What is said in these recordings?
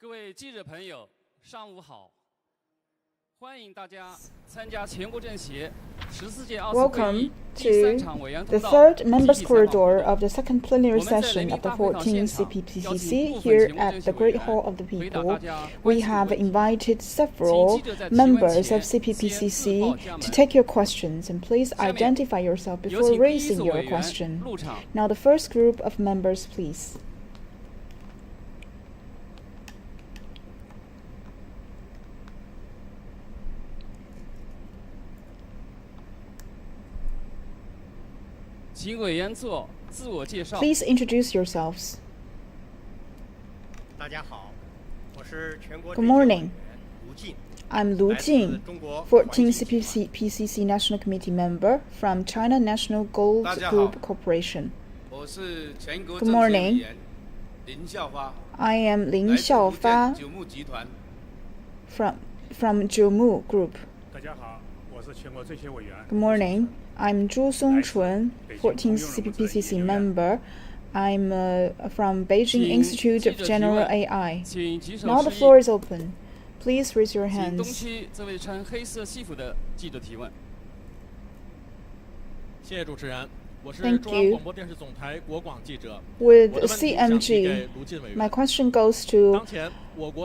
各位记者朋友，上午好！欢迎大家参加全国政协14届奥斯会议第3场委员通道 The third members' corridor of the second plenary session of the 14th CPPCC here at the Great Hall of the People. We have invited several members of CPPCC to take your questions, and please identify yourself before raising your question. Now the first group of members, please. Please introduce yourselves. Good morning. I'm Lu Jing, 14th CPPCC National Committee member from China National Gold Group Corporation. Good morning. I am Lin Xiaofa from Jiumu Group. Good morning. I'm Zhu Songchun, 14th CPPCC member. I'm from Beijing Institute of General AI. Now the floor is open. Please raise your hands. Thank you. With CMG, my question goes to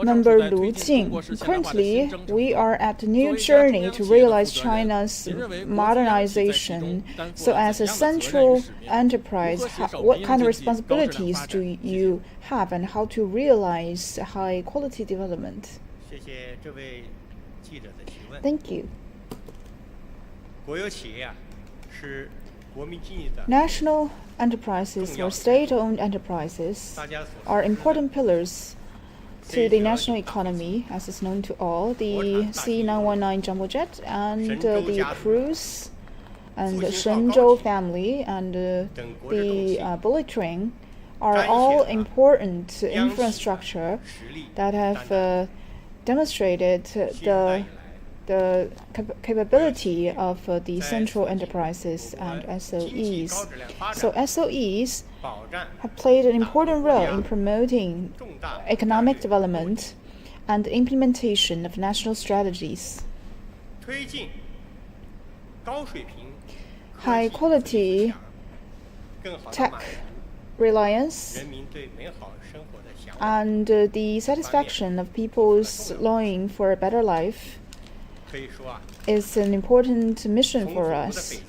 Member Lu Jing. Currently, we are at a new journey to realize China's modernization. So as a central enterprise, what kind of responsibilities do you have and how to realize high-quality development? Thank you. National enterprises or state-owned enterprises are important pillars to the national economy, as is known to all. The C919 jumbo jet and the cruise and the Shenzhou family and the bullet train are all important infrastructure that have demonstrated the capability of the central enterprises and SOEs. So SOEs have played an important role in promoting economic development and implementation of national strategies. High-quality tech reliance and the satisfaction of people's longing for a better life is an important mission for us.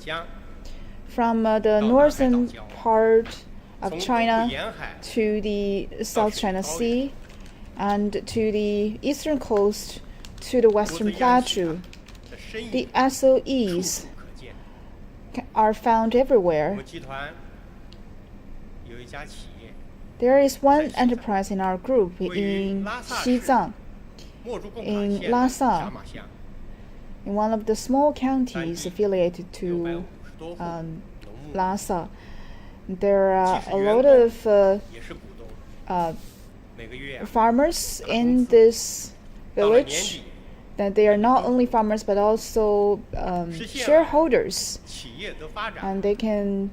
From the northern part of China to the South China Sea and to the eastern coast to the Western Plateau, the SOEs are found everywhere. There is one enterprise in our group in Xizang, in Lhasa, in one of the small counties affiliated to Lhasa. There are a lot of farmers in this village. That they are not only farmers but also shareholders, and they can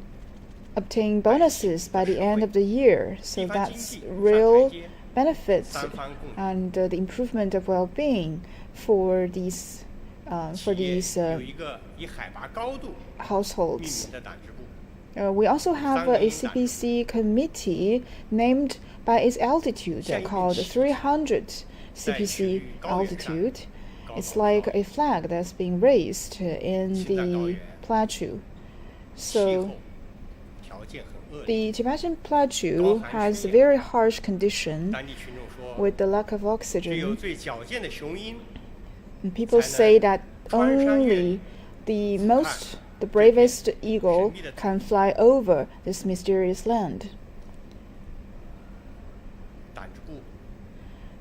obtain bonuses by the end of the year. So that's real benefits and the improvement of well-being for these households. We also have a CPC committee named by its altitude called 300 CPC altitude. It's like a flag that's being raised in the plateau. So the Tibetan Plateau has a very harsh condition with the lack of oxygen. And people say that only the bravest eagle can fly over this mysterious land.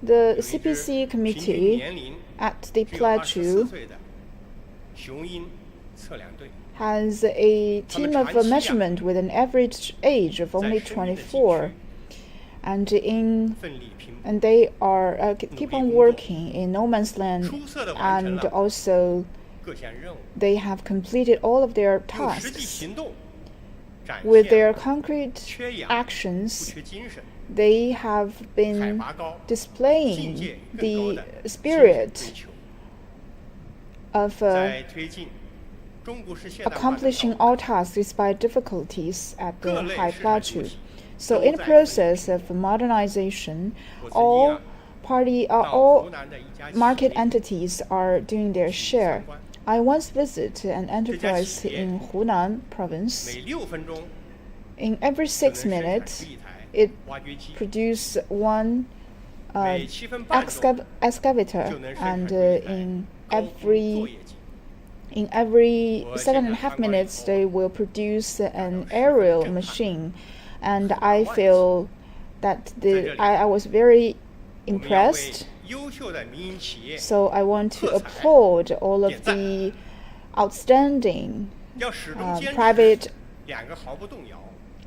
The CPC committee at the plateau has a team of measurement with an average age of only 24, and they are keep on working in no man's land, and also they have completed all of their tasks. With their concrete actions, they have been displaying the spirit of accomplishing all tasks despite difficulties at the high plateau. So in the process of modernization, all market entities are doing their share. I once visited an enterprise in Hunan province. In every 6 minutes, it produced one excavator, and in every 7.5 minutes, they will produce an aerial machine. And I feel that I was very impressed. So I want to applaud all of the outstanding private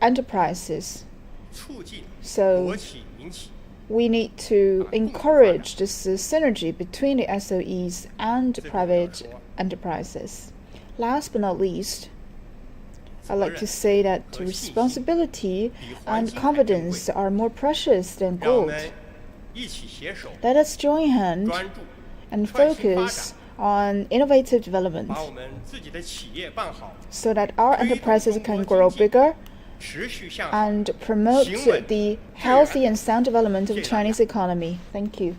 enterprises. So we need to encourage this synergy between the SOEs and private enterprises. Last but not least, I'd like to say that responsibility and confidence are more precious than gold. Let us join hands and focus on innovative development so that our enterprises can grow bigger and promote the healthy and sound development of the Chinese economy. Thank you.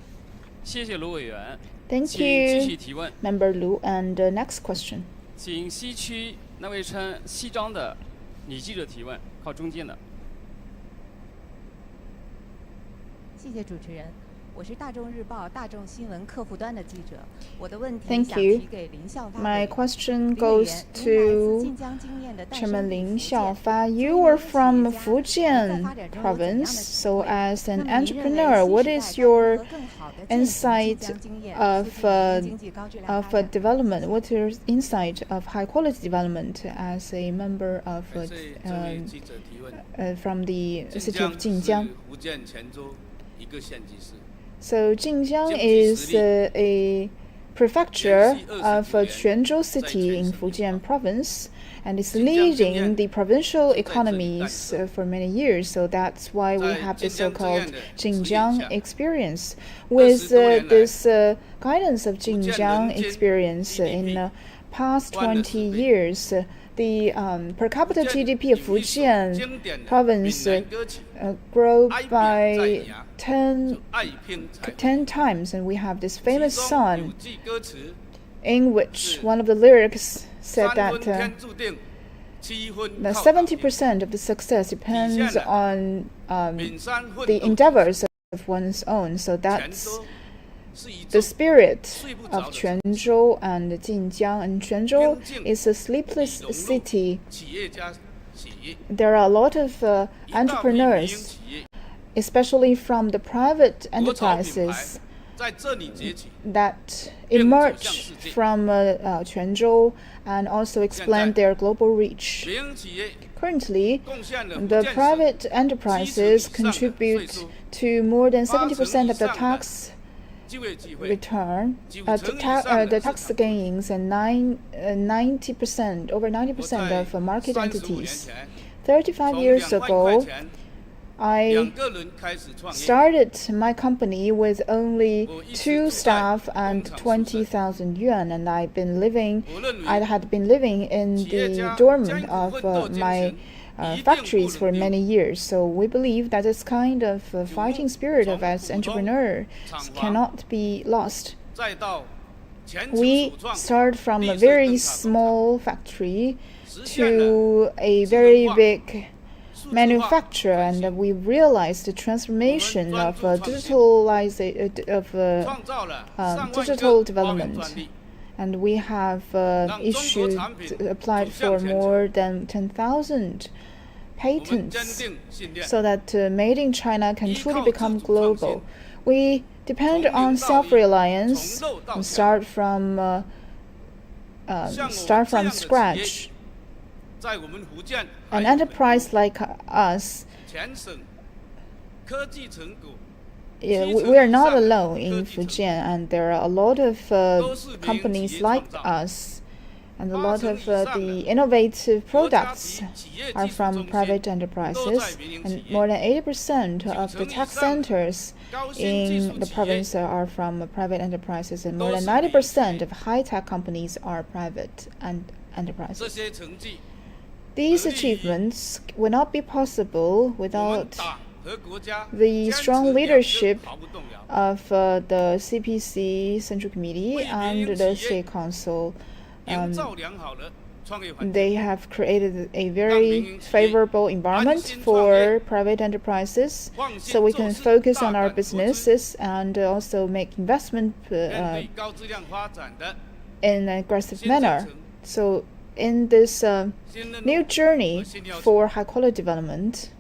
Thank you, Member Lu. And next question. 请西区那位穿西装的女记者提问，靠中间的。谢谢主持人，我是大众日报大众新闻客户端的记者。我的问题 Thank 想 you. 提给林校发。My question goes to Chairman Lin Xiaofa. You are from Fujian province, so as an entrepreneur, what is your insight of development? What is your insight of high quality development as a member of from the city of Jinjiang? So Jinjiang is a prefecture of Quanzhou city in Fujian province, and it's leading the provincial economies for many years. So that's why we have the so-called Jinjiang experience. With this guidance of Jinjiang experience in past 20 years, the per capita GDP of Fujian province grew by 10 times, and we have this famous song in which one of the lyrics said that 70% of the success depends on the endeavors of one's own. So that's the spirit of Quanzhou and Jinjiang. And Quanzhou is a sleepless city. There are a lot of entrepreneurs, especially from the private enterprises, that emerge from Quanzhou and also expand their global reach. Currently, the private enterprises contribute to more than 70% of the tax return, the tax gains, and 90%, over 90% of market entities. 35 years ago, I started my company with only 2 staff and 20,000 yuan, and I had been living in the dorm of my factories for many years. So we believe that this kind of fighting spirit of as entrepreneur cannot be lost. We start from a very small factory to a very big manufacturer, and we realized the transformation of digital development. And we have applied for more than 10,000 patents so that Made in China can truly become global. We depend on self-reliance and start from scratch. An enterprise like us, we are not alone in Fujian, and there are a lot of companies like us And a lot of the innovative products are from private enterprises, and more than 80% of the tech centers in the province are from private enterprises, and more than 90% of high-tech companies are private enterprises. These achievements would not be possible without the strong leadership of the CPC Central Committee and the State Council. They have created a very favorable environment for private enterprises, so we can focus on our businesses and also make investment in an aggressive manner. So in this new journey for high-quality development,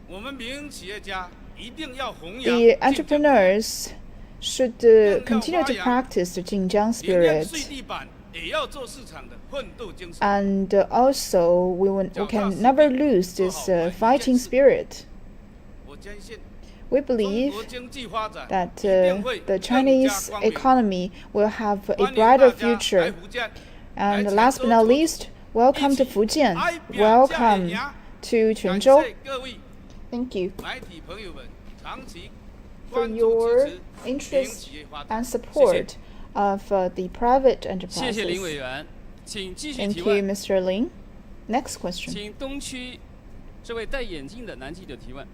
the entrepreneurs should continue to practice the Jinjiang spirit. And also, we can never lose this fighting spirit. We believe that the Chinese economy will have a brighter future. And last but not least, welcome to Fujian. Welcome to Quanzhou. Thank you for your interest and support of the private enterprises. Thank you, Mr. Lin. Next question. 请东区这位戴眼镜的男记者提问。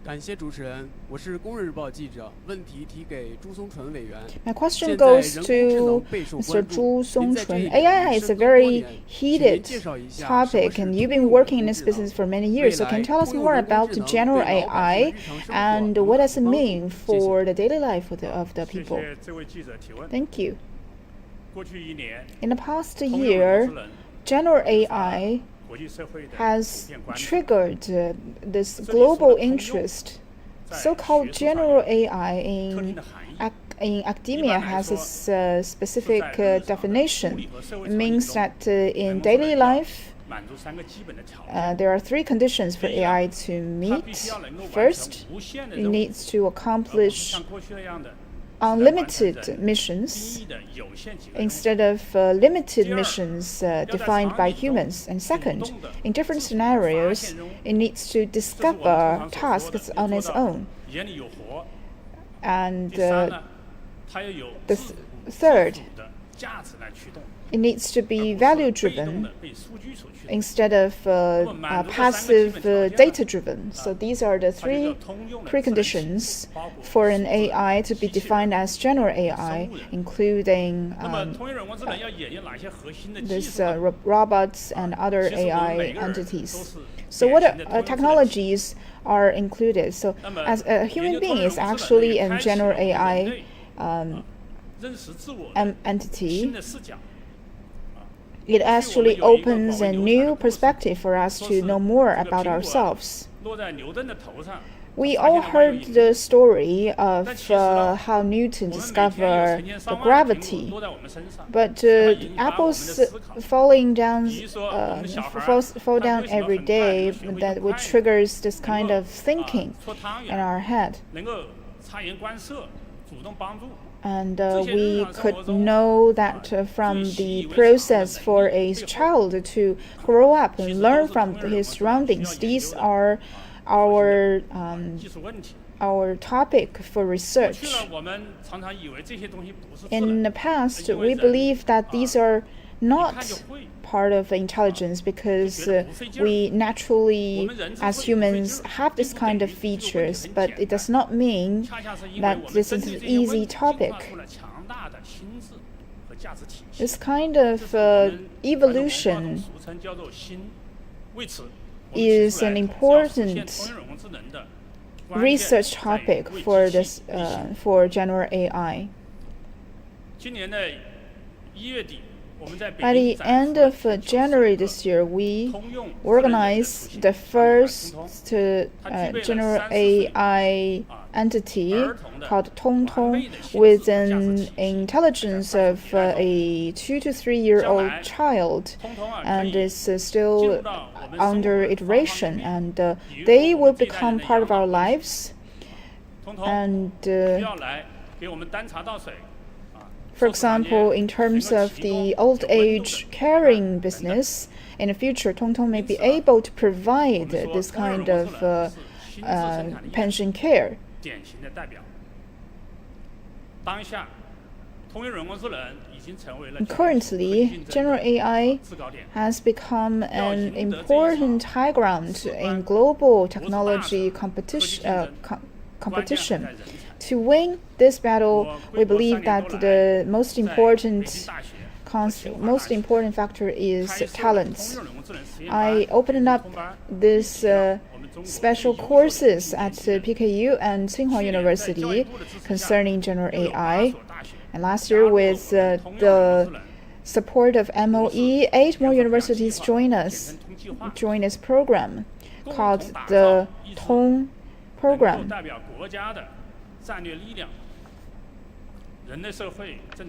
感谢主持人，我是工人日报记者，问题提给朱松纯委员。My question goes to Mr. Zhu Songchun. AI is a very heated topic, and you've been working in this business for many years. So can you tell us more about general AI and what does it mean for the daily life of the people? Thank you. In the past year, general AI has triggered this global interest. So-called general AI in academia has a specific definition. It means that in daily life, there are three conditions for AI to meet. First, it needs to accomplish unlimited missions instead of limited missions defined by humans. And second, in different scenarios, it needs to discover tasks on its own. And the third, it needs to be value-driven instead of passive data-driven. So these are the three preconditions for an AI to be defined as general AI, including this robots and other AI entities. So what technologies are included? So as a human being is actually a general AI entity. It actually opens a new perspective for us to know more about ourselves. We all heard the story of how Newton discovered the gravity, but apples falling down, fall down every day, that would triggers this kind of thinking in our head. And we could know that from the process for a child to grow up and learn from his surroundings. These are our topic for research. In the past, we believe that these are not part of intelligence because we naturally, as humans, have this kind of features, but it does not mean that this is an easy topic. This kind of evolution is an important research topic for this for general AI. By the end of January this year, we organized the first general AI entity called Tongtong with an intelligence of a 2 to 3 year old child, and is still under iteration, and they will become part of our lives. And For example, in terms of the old age caring business, in the future, TongTong may be able to provide this kind of pension care. Currently, general AI has become an important high ground in global technology competition. To win this battle, we believe that the most important factor is talents. I opened up this special courses at PKU and Tsinghua University concerning general AI. And last year, with the support of MOE, 8 more universities join this program called the Tong program,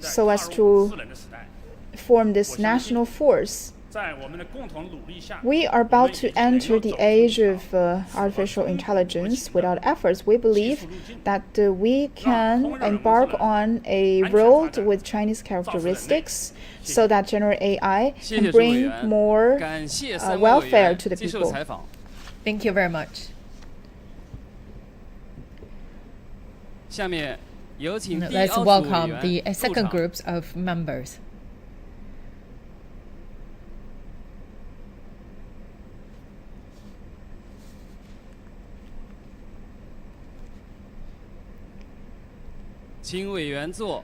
so as to form this national force. We are about to enter the age of artificial intelligence. Without efforts, we believe that we can embark on a road with Chinese characteristics so that general AI can bring more welfare to the people. Thank you very much. Let's welcome the second group of members.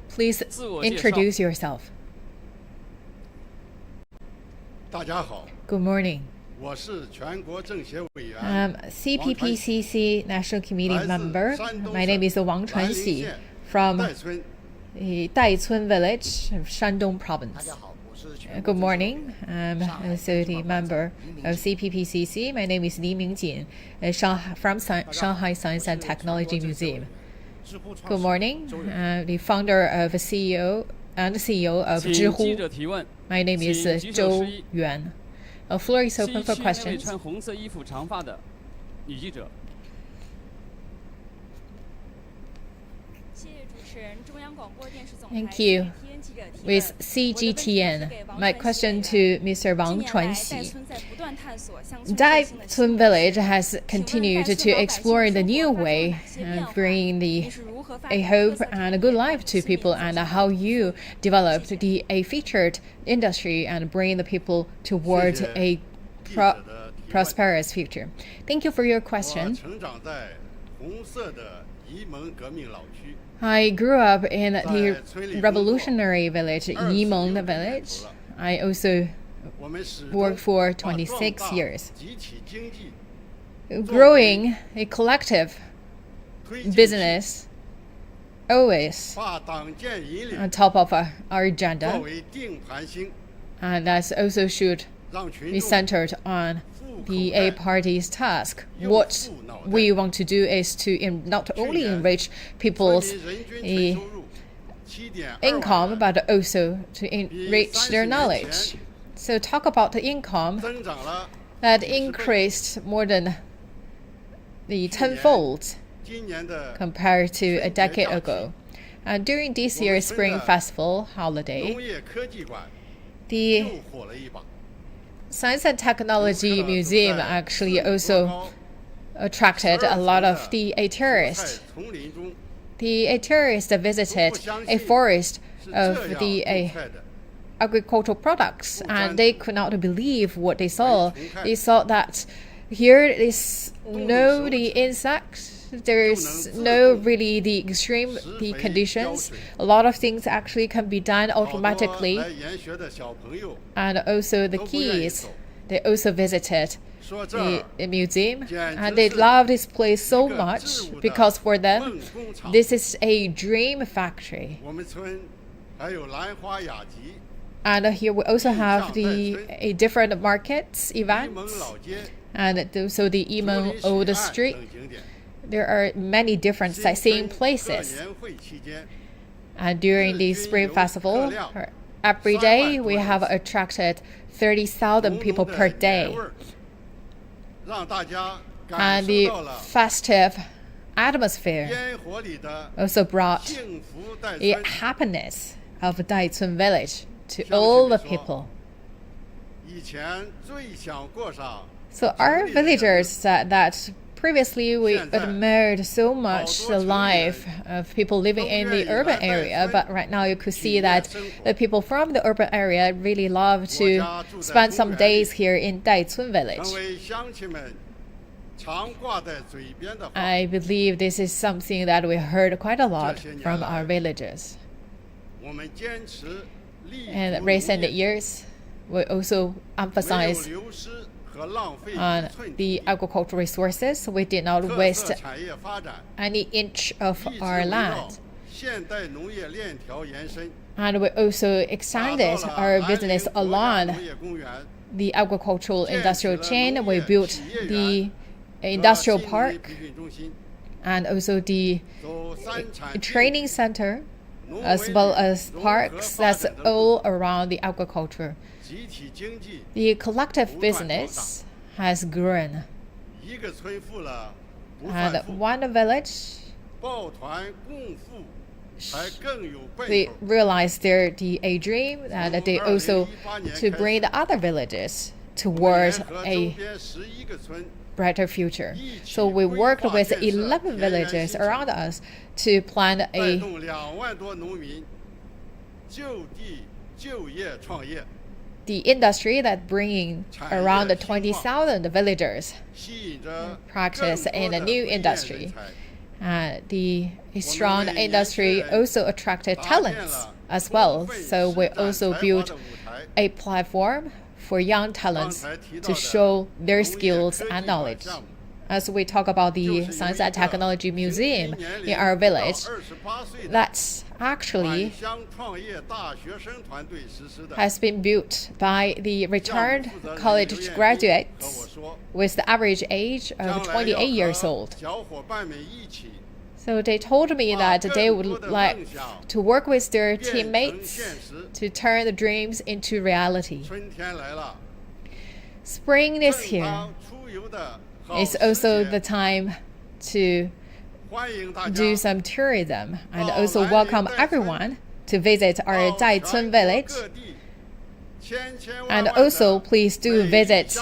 Please introduce yourself. Good morning. I'm CPPCC National Committee member. My name is Wang Chuanxi from Daicun village of Shandong province. Good morning. I'm also the member of CPPCC. My name is Li Mingjin from Shanghai Science and Technology Museum. Good morning. I'm the founder of CEO of Zhihu. My name is Zhou Yuan. The floor is open for questions. Thank you. With CGTN, my question to Mr. Wang Chuanxi. Daicun village has continued to explore the new way, bringing a hope and a good life to people, and how you developed a featured industry and bring the people towards a prosperous future. Thank you for your question. I grew up in the revolutionary village, Yimeng village. I also worked for 26 years. Growing a collective business always on top of our agenda, and that also should be centered on the A party's task. What we want to do is to not only enrich people's income, but also to enrich their knowledge. So talk about the income that increased more than the tenfold compared to a decade ago. And during this year's Spring Festival holiday, the Science and Technology Museum actually also attracted a lot of the tourists. The tourists visited a forest of the agricultural products, and they could not believe what they saw. They saw that here is no the insects. There's no really the extreme the conditions. A lot of things actually can be done automatically. And also the kids, they also visited the museum, and they love this place so much because for them, this is a dream factory. And here we also have the different markets, events, and also the Yimeng Old Street. There are many different sightseeing places. And during the Spring Festival, every day we have attracted 30,000 people per day. And the festive atmosphere also brought a happiness of Daicun village to all the people. So our villagers said that previously we admired so much the life of people living in the urban area, but right now you could see that the people from the urban area really love to spend some days here in Daicun village. I believe this is something that we heard quite a lot from our villagers. In recent years, we also emphasize on the agricultural resources. We did not waste any inch of our land. And we also extended our business along the agricultural industrial chain. We built the industrial park and also the training center, as well as parks that's all around the agriculture. The collective business has grown. And one village, they realized their dream, and they also to bring the other villages towards a brighter future. So we worked with 11 villages around us to plan the industry that bringing around 20,000 villagers practice in a new industry. The strong industry also attracted talents as well. So we also built a platform for young talents to show their skills and knowledge. As we talk about the Science and Technology Museum in our village, that's actually has been built by the returned college graduates with the average age of 28 years old. So they told me that they would like to work with their teammates to turn the dreams into reality. Spring is here. It's also the time to do some tourism and also welcome everyone to visit our Daicun village. And also please do visit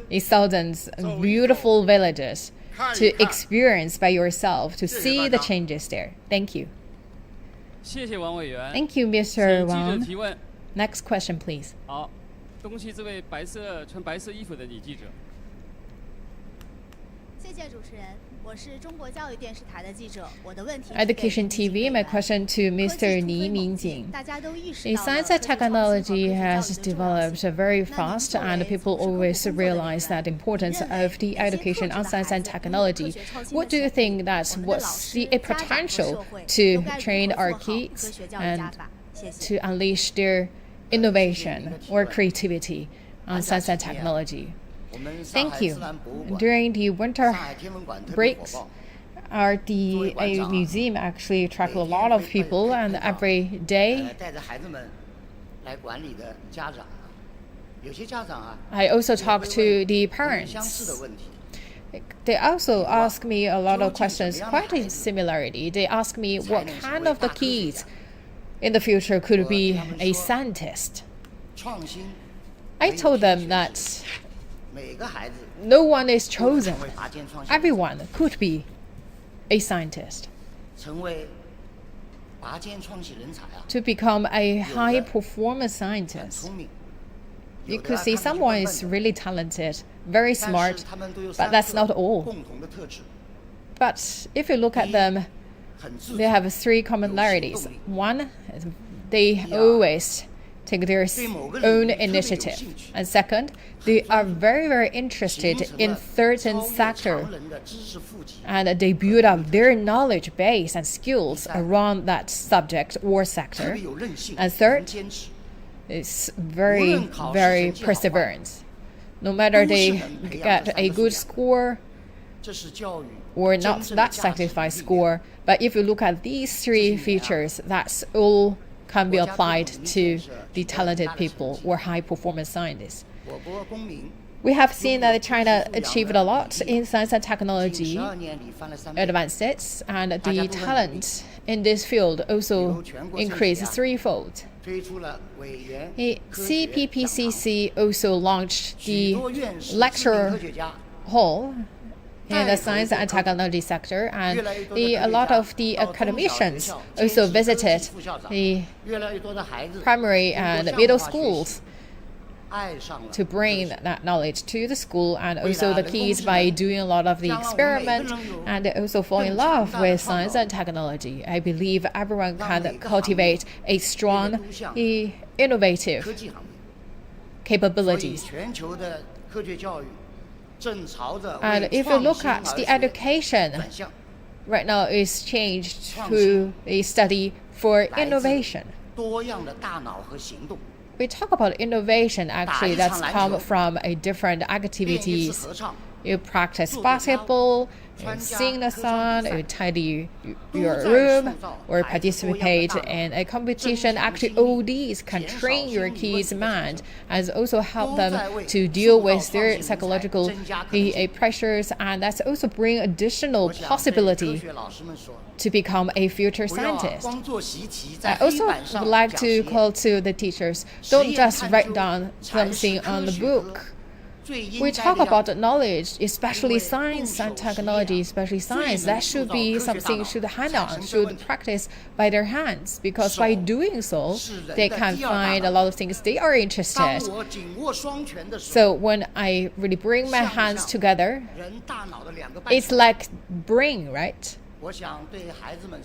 the thousands of beautiful villages to experience by yourself, to see the changes there. Thank you. Thank you, Mr. Wang. Next question, please. 好，东西这位穿白色衣服的女记者。谢谢主持人，我是中国教育电视台的记者。我的问题 Education TV, my question to Mr. Ni Mingjing. The science and technology has developed very fast, and people always realize that importance of the education on science and technology. What do you think that what's the potential to train our kids and to unleash their innovation or creativity on science and technology? Thank you. During the winter breaks, the museum actually attracts a lot of people, and every day I also talk to the parents. They also ask me a lot of questions, quite in similarity. They ask me what kind of the kids in the future could be a scientist. I told them that no one is chosen. Everyone could be a scientist. To become a high-performance scientist, you could see someone is really talented, very smart, but that's not all. But if you look at them, they have three commonalities. One, they always take their own initiative. And second, they are very, very interested in certain sector, and they build up their knowledge base and skills around that subject or sector. And third, it's very, very perseverance. No matter they get a good score or not that satisfied score, but if you look at these three features, that's all can be applied to the talented people or high-performance scientists. We have seen that China achieved a lot in science and technology advances, and the talent in this field also increased threefold. The CPPCC also launched the lecture hall in the science and technology sector, and a lot of the academicians also visited the primary and middle schools to bring that knowledge to the school, and also the kids by doing a lot of the experiment, and they also fall in love with science and technology. I believe everyone can cultivate a strong, innovative capabilities. And if you look at the education, right now is changed to a study for innovation. We talk about innovation, actually, that's come from a different activities. You practice basketball, you sing the song, you tidy your room, or participate in a competition. Actually, all these can train your kids' mind and also help them to deal with their psychological pressures, and that's also bring additional possibility to become a future scientist. I also would like to call to the teachers, don't just write down something on the book. We talk about knowledge, especially science and technology, especially science. That should be something should hand on, should practice by their hands, because by doing so, they can find a lot of things they are interested. So when I really bring my hands together, it's like brain, right?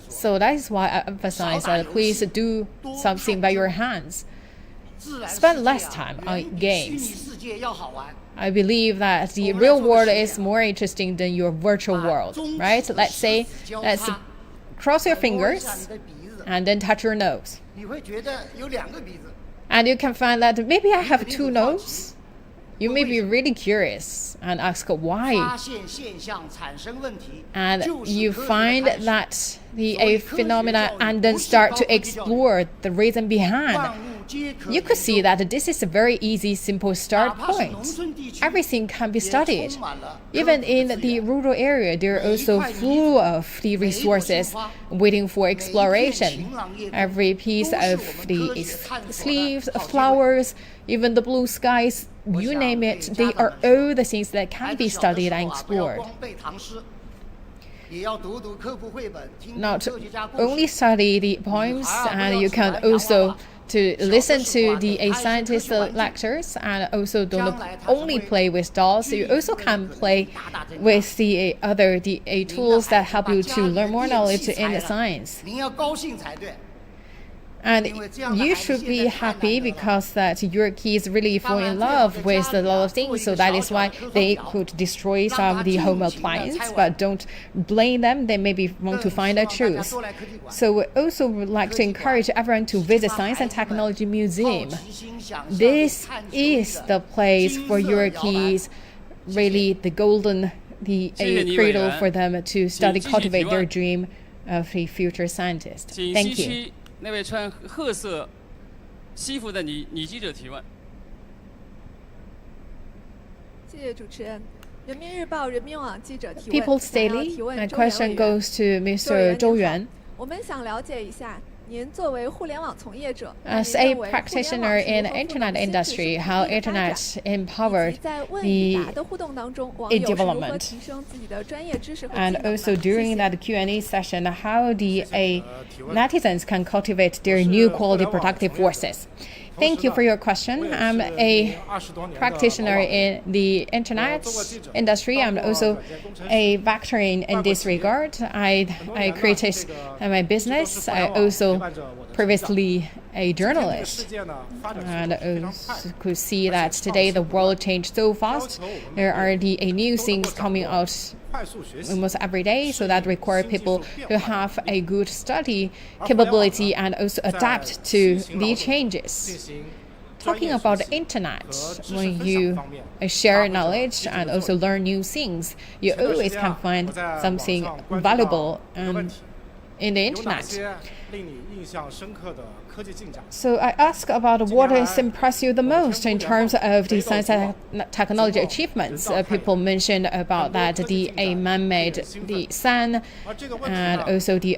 So that is why I emphasize that please do something by your hands. Spend less time on games. I believe that the real world is more interesting than your virtual world, right? Let's cross your fingers and then touch your nose. And you can find that maybe I have two noses. You may be really curious and ask why. And you find that a phenomena and then start to explore the reason behind. You could see that this is a very easy, simple start point. Everything can be studied. Even in the rural area, they're also full of the resources waiting for exploration. Every piece of the leaves, flowers, even the blue skies, you name it, they are all the things that can be studied and explored. Not only study the poems, and you can also to listen to the scientist lectures, and also don't only play with dolls. You also can play with the other tools that help you to learn more knowledge in the science. And you should be happy because that your kids really fall in love with a lot of things. So that is why they could destroy some of the home appliances, but don't blame them. They maybe want to find a truth. So we also would like to encourage everyone to visit Science and Technology Museum. This is the place for your kids, really the golden cradle for them to study, cultivate their dream of a future scientist. Thank you. 那位穿褐色西服的女记者提问。谢谢主持人。人民日报、人民网记者提问。People's Daily. My question goes to Mr. Zhou Yuan. 我们想了解一下。 As a practitioner in the internet industry, how internet empowered the development, and also during that Q&A session, how the netizens can cultivate their new quality productive forces. Thank you for your question. I'm a practitioner in the internet industry. I'm also a veteran in this regard. I created my business. I also previously a journalist, and also could see that today the world changed so fast. There are new things coming out almost every day, so that require people who have a good study capability and also adapt to the changes. Talking about the internet, when you share knowledge and also learn new things, you always can find something valuable. in the internet. So I ask about what has impressed you the most in terms of the science and technology achievements. People mentioned about that the man-made the sun, and also the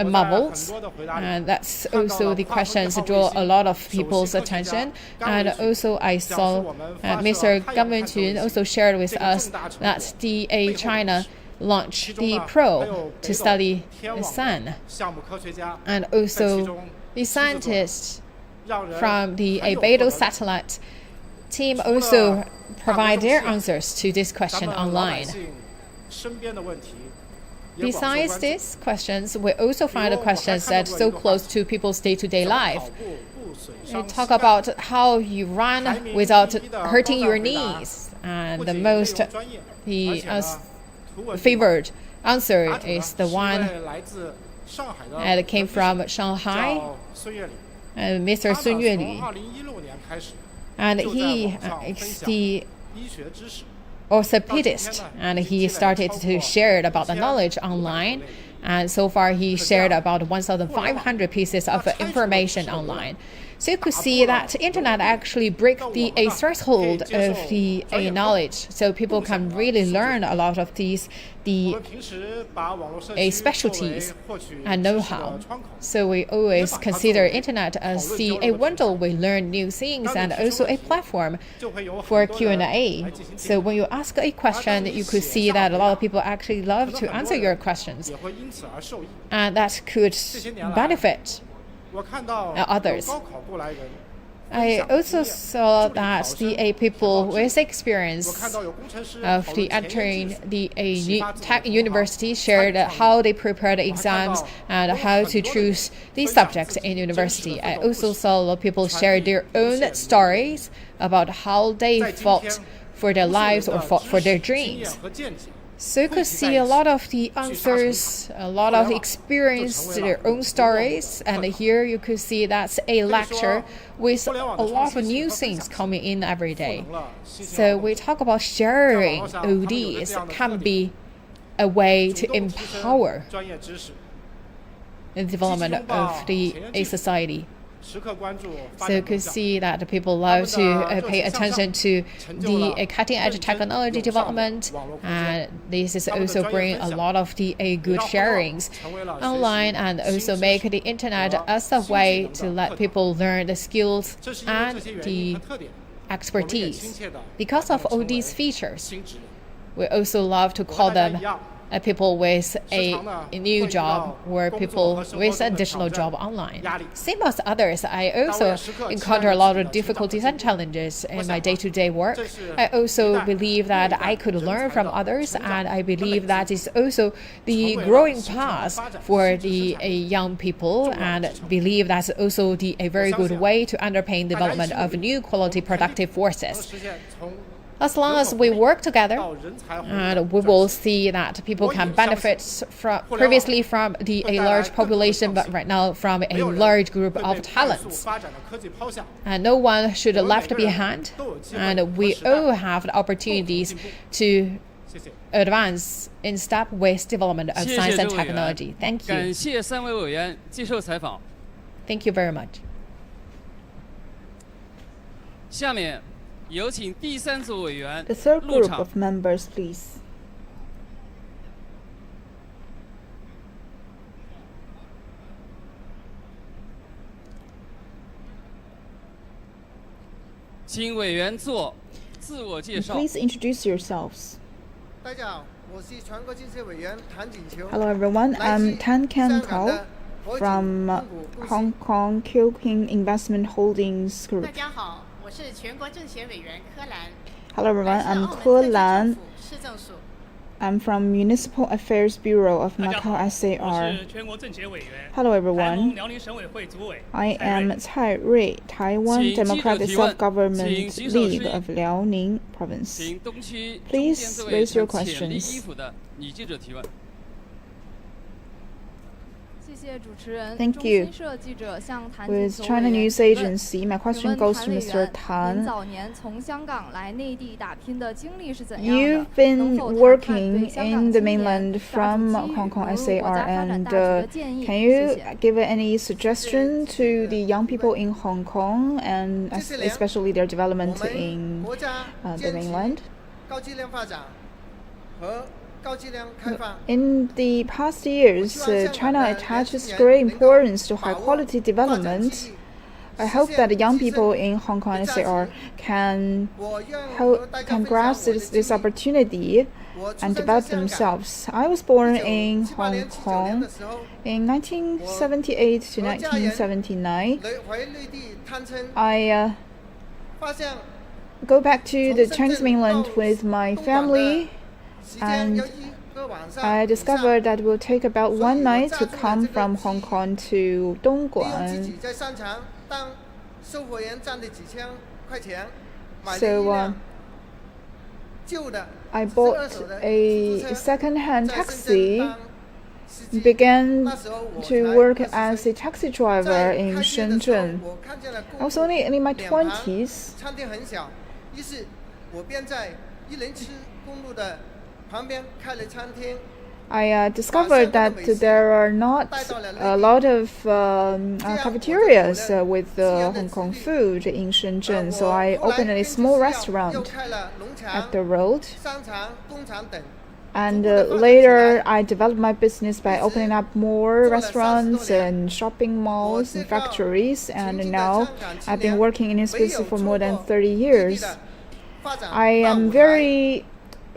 marbles, and that's also the questions that draw a lot of people's attention. And also I saw Mr. Gan Wenjun also shared with us that DA China launched the probe to study the sun, and also the scientists from the Beidou satellite team also provide their answers to this question online. Besides these questions, we also find the questions that are so close to people's day-to-day life. They talk about how you run without hurting your knees, and the most favored answer is the one that came from Shanghai, Mr. Sun Yueli. And he is the orthopedist, and he started to share about the knowledge online. And so far, he shared about 1,500 pieces of information online. So you could see that the internet actually break the threshold of the knowledge, so people can really learn a lot of these specialties and know-how. So we always consider internet as a window we learn new things, and also a platform for Q&A. So when you ask a question, you could see that a lot of people actually love to answer your questions, and that could benefit others. I also saw that the people with experience of the entering the tech university shared how they prepared exams and how to choose the subjects in university. I also saw a lot of people share their own stories about how they fought for their lives or fought for their dreams. So you could see a lot of the answers, a lot of experience, their own stories, and here you could see that's a lecture with a lot of new things coming in every day. So we talk about sharing ODs can be a way to empower the development of a society. So you could see that the people love to pay attention to the cutting-edge technology development, and this is also bring a lot of the good sharings online, and also make the internet as a way to let people learn the skills and the expertise. Because of all these features, we also love to call them people with a new job or people with additional job online. Same as others, I also encounter a lot of difficulties and challenges in my day-to-day work. I also believe that I could learn from others, and I believe that is also the growing path for the young people, and believe that's also a very good way to underpin development of new quality productive forces. As long as we work together, and we will see that people can benefit from previously from a large population, but right now from a large group of talents. And no one should be left behind, and we all have the opportunities to advance in step with development of science and technology. Thank you. Thank you very much. 下面有请第三组委员 The third 入 group 场。 of members, please. 请委员做自我介绍。 Please introduce yourselves. 大家好，我是全国建设委员谭锦秋。 Hello everyone, I'm Tan Ken Kao from Hong Kong Q-King Investment Holdings Group. 大家好，我是全国政协委员柯兰。 Hello everyone, I'm Ke Lan. 市政署。 I'm from Municipal Affairs Bureau of 大家好， Macau 我 SAR. 是全国政协委员。 Hello 台 everyone, 盟辽宁省委会主委 I 蔡 am 瑞 Cai Rui, Taiwan 请记者 Democratic 提问， Self-Government 请举手 League 示意。 of Liaoning Province. 请东区中 Please 间这位 raise your 穿浅绿 questions. 衣服的女记者提问。谢 Thank you. With China News Agency, my question goes to Mr. Tan. You've been working in the mainland from Hong Kong SAR, and can you give any suggestion to the young people in Hong Kong, and especially their development in the mainland? In the past years, China attaches great importance to high-quality development. I hope that the young people in Hong Kong and SAR can grasp this opportunity and develop themselves. I was born in Hong Kong in 1978 to 1979. I go back to the Chinese mainland with my family, and I discovered that it will take about one night to come from Hong Kong to Dongguan. So I bought a second-hand taxi, began to work as a taxi driver in Shenzhen. I was only in my 20s. I discovered that there are not a lot of cafeterias with Hong Kong food in Shenzhen, so I opened a small restaurant at the road. And later, I developed my business by opening up more restaurants and shopping malls and factories, and now I've been working in this business for more than 30 years. I am very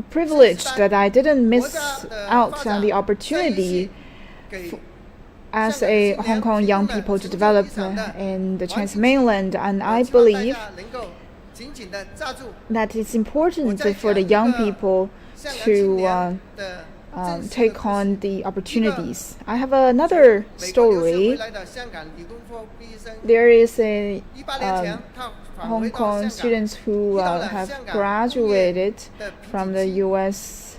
privileged that I didn't miss out on the opportunity as a Hong Kong young people to develop in the Chinese mainland, and I believe that it's important for the young people to take on the opportunities. I have another story. There is a Hong Kong students who have graduated from the U.S.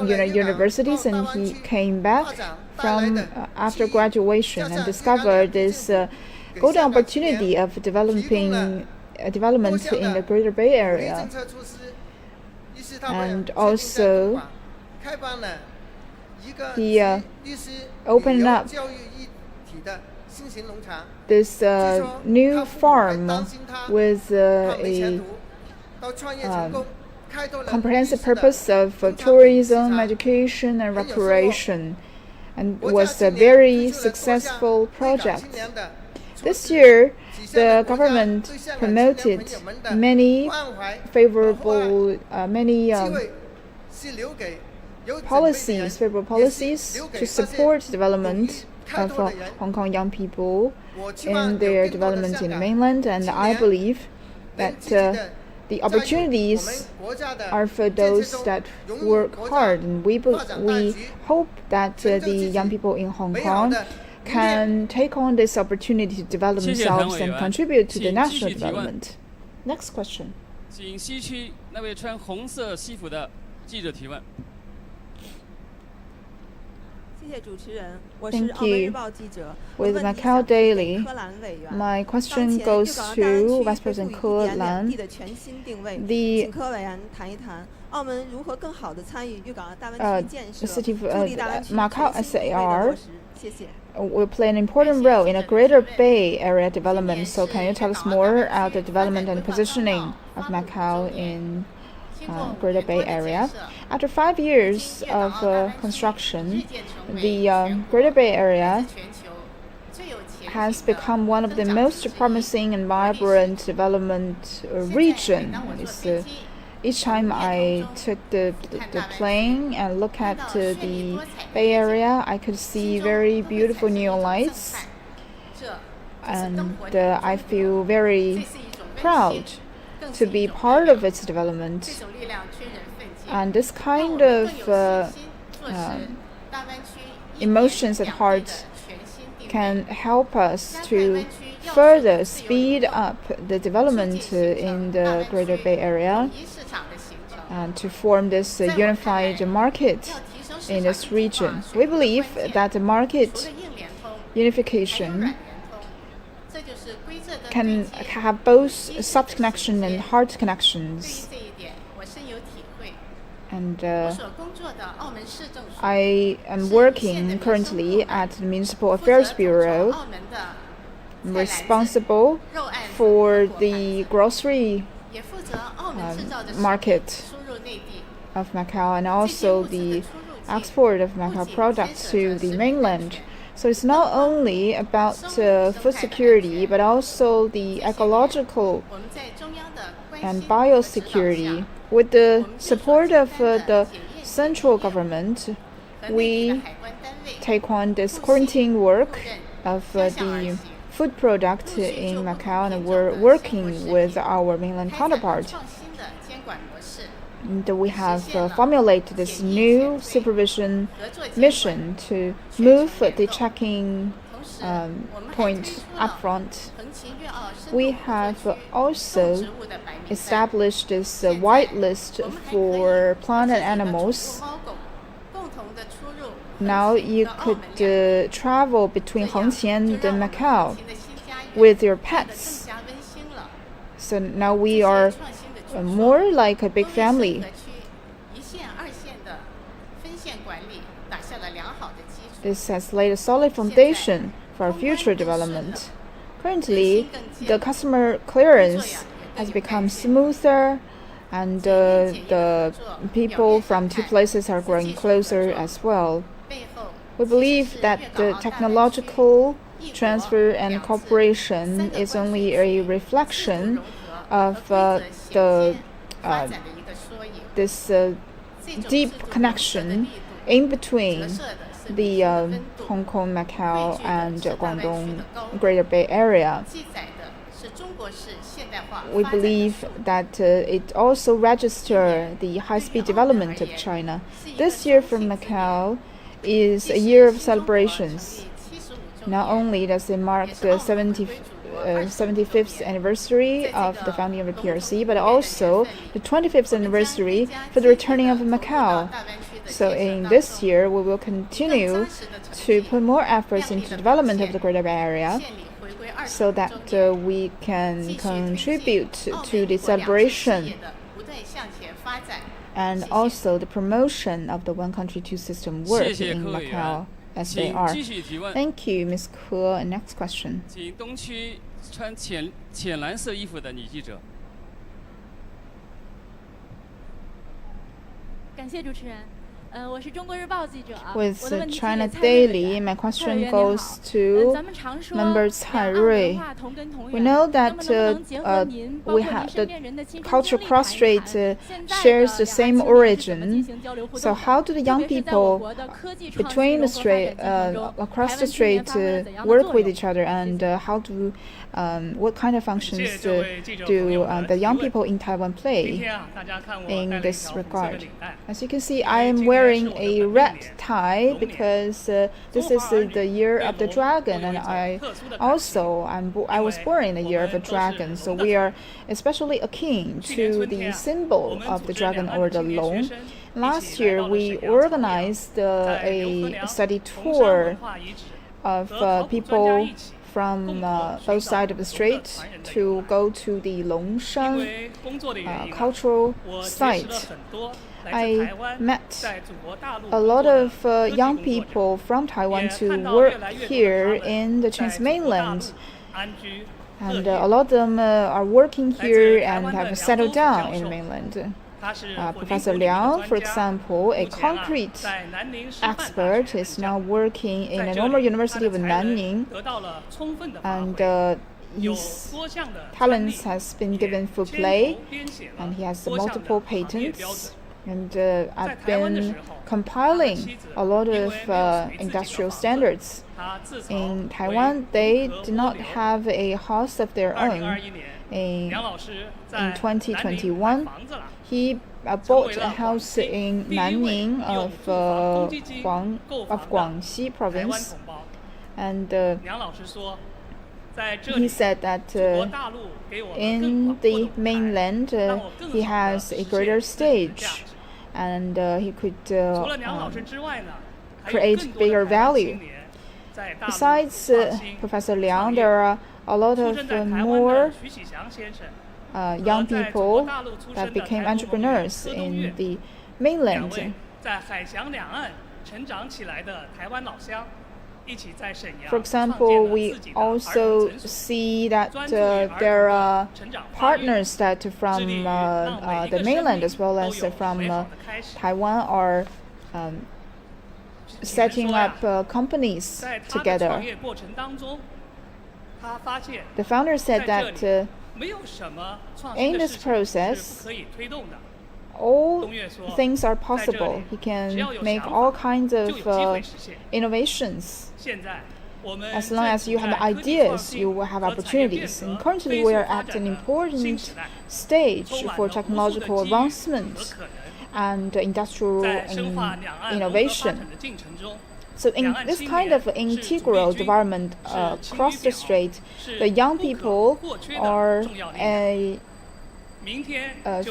universities, and he came back from after graduation and discovered this golden opportunity of development in the Greater Bay Area, and also he opened up this new farm with a comprehensive purpose of tourism, education, and recreation, and was a very successful project. This year, the government promoted many favorable policies to support development of Hong Kong young people in their development in the mainland, and I believe that the opportunities are for those that work hard, and we hope that the young people in Hong Kong can take on this opportunity to develop themselves and contribute to the national development. Next question. 请西区那位穿红色西服的记者提问。 Thank you. With Macau Daily, my question goes to Vice President Ke Lan. The city of Macau SAR will play an important role in a Greater Bay Area development. So can you tell us more about the development and positioning of Macau in Greater Bay Area? After 5 years of construction, the Greater Bay Area has become one of the most promising and vibrant development region. Each time I took the plane and look at the Bay Area, I could see very beautiful neon lights, and I feel very proud to be part of its development. And this kind of emotions at heart can help us to further speed up the development in the Greater Bay Area and to form this unified market in this region. We believe that the market unification can have both soft connection and hard connections. And I am working currently at the Municipal Affairs Bureau. I'm responsible for the grocery market of Macau and also the export of Macau products to the mainland. So it's not only about food security, but also the ecological and biosecurity. With the support of the central government, we take on this quarantine work of the food product in Macau, and we're working with our mainland counterpart. And we have formulated this new supervision mission to move the checking point up front. We have also established this whitelist for plant and animals. Now you could travel between Hengqin and Macau with your pets. So now we are more like a big family. This has laid a solid foundation for our future development. Currently, the customer clearance has become smoother, and the people from two places are growing closer as well. We believe that the technological transfer and cooperation is only a reflection of this deep connection in between the Hong Kong, Macau, and Guangdong Greater Bay Area. We believe that it also registers the high-speed development of China. This year for Macau is a year of celebrations. Not only does it mark the 75th anniversary of the founding of the PRC, but also the 25th anniversary for the returning of Macau. So in this year, we will continue to put more efforts into the development of the Greater Bay Area so that we can contribute to the celebration and also the promotion of the one country, two system work in Macau as they are. Thank you, Ms. Ke. And next question. 请东区穿浅蓝色衣服的女记者。感谢主持人。我是中国日报记者。 With China Daily, my question goes to member Cai Rui. We know that we have the cultural cross-strait shares the same origin. So how do the young people between the strait, across the strait, work with each other, and what kind of functions do the young people in Taiwan play in this regard? As you can see, I am wearing a red tie because this is the year of the dragon, and I was born in the year of the dragon, so we are especially akin to the symbol of the dragon or the long. Last year we organized a study tour of people from both sides of the strait to go to the Longshan cultural site. I met a lot of young people from Taiwan to work here in the Chinese mainland. And a lot of them are working here and have settled down in the mainland. Professor Liang, for example, a concrete expert, is now working in the Normal University of Nanning, and his talents has been given full play, and he has multiple patents. And I've been compiling a lot of industrial standards. In Taiwan, they do not have a house of their own. In 2021, he bought a house in Nanning of Guangxi province, and he said that in the mainland he has a greater stage, and he could create bigger value. Besides Professor Liang, there are a lot of more young people that became entrepreneurs in the mainland. For example, we also see that there are partners that from the mainland as well as from Taiwan are setting up companies together. The founder said that in this process, all things are possible. He can make all kinds of innovations. As long as you have ideas, you will have opportunities. And currently, we are at an important stage for technological advancement and industrial innovation. So in this kind of integral development across the strait, the young people are a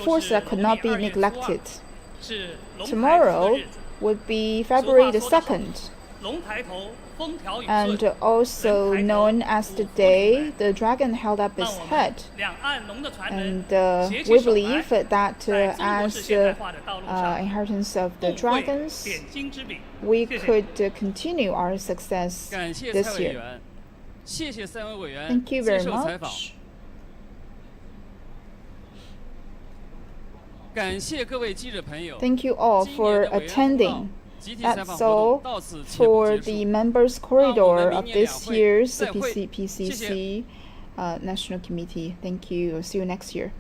force that could not be neglected. Tomorrow would be February the 2nd, and also known as the day the dragon held up its head. And we believe that as inheritance of the dragons, we could continue our success this year. Thank you very much. Thank you all for attending. That's all for the members' corridor of this year's CPPCC National Committee. Thank you. See you next year.